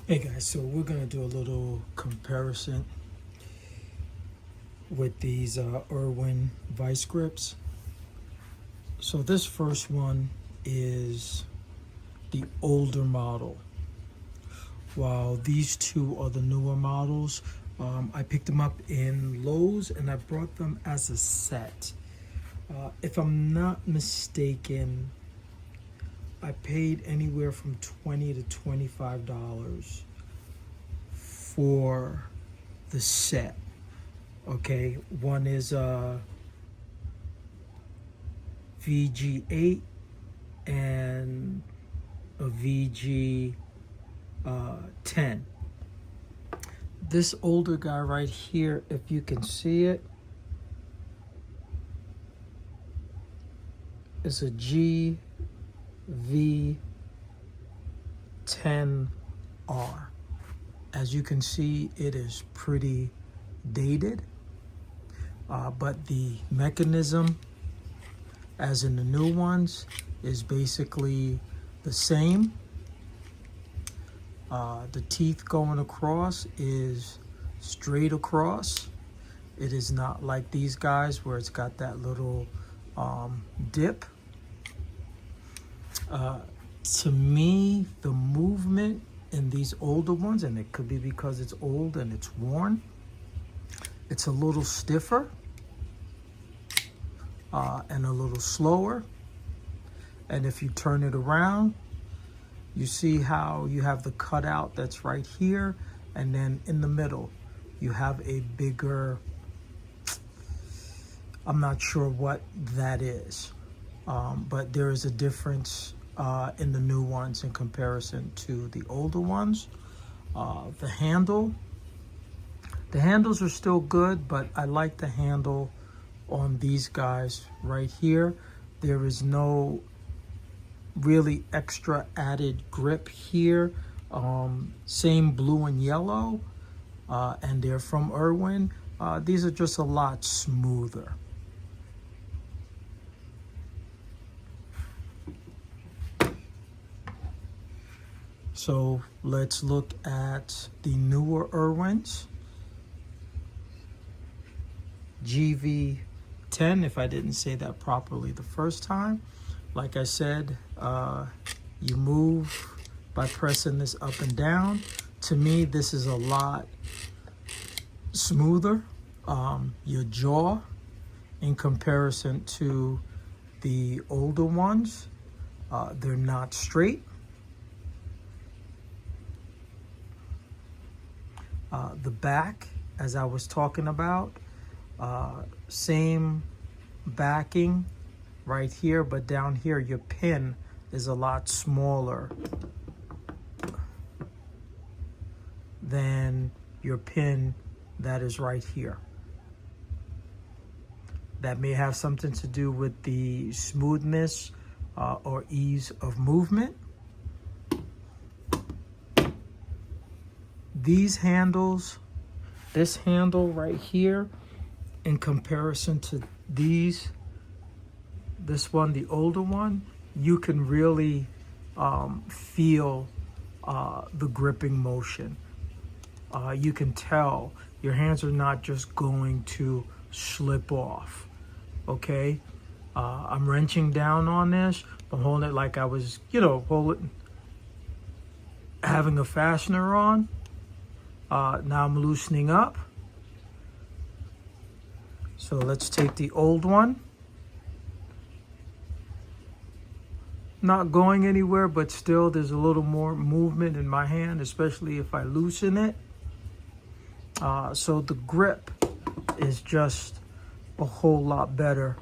Hey guys, so we're gonna do a little comparison with these iRWIN VISE grips. So this first one is the older model, while these two are the newer models. I picked them up in Lowe's and I brought them as a set. If I'm not mistaken, I paid anywhere from $20 to $25 for the set. Okay, one is VG8 and a VG10. This older guy right here, if you can see it, is a GV10R. As you can see, it is pretty dated, but the mechanism, as in the new ones, is basically the same. The teeth going across is straight across. It is not like these guys where it's got that little dip. To me, the movement in these older ones, and it could be because it's old and it's worn, it's a little stiffer and a little slower. And if you turn it around, you see how you have the cutout that's right here, and then in the middle you have a bigger, I'm not sure what that is, but there is a difference in the new ones in comparison to the older ones. The handles are still good, but I like the handle on these guys right here. There is no really extra added grip here. Same blue and yellow, and they're from iRWIN. These are just a lot smoother. So let's look at the newer iRWINs. GV10, if I didn't say that properly the first time. Like I said, you move by pressing this up and down. To me, this is a lot smoother. Your jaw, in comparison to the older ones, they're not straight. The back, as I was talking about, same backing right here, but down here your pin is a lot smaller than your pin that is right here. That may have something to do with the smoothness or ease of movement. These handles, this handle right here, in comparison to these, this one, the older one, you can really feel the gripping motion. You can tell your hands are not just going to slip off, okay? I'm wrenching down on this. I'm holding it like I was, having a fastener on. Now I'm loosening up. So let's take the old one. Not going anywhere, but still there's a little more movement in my hand, especially if I loosen it. So the grip is just a whole lot better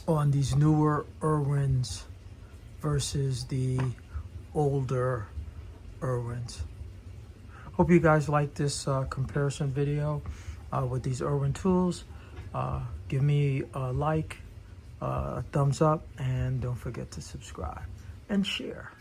on these newer iRWINs versus the older iRWINs. Hope you guys like this comparison video with these iRWIN tools. Give me a like, a thumbs up, and don't forget to subscribe and share.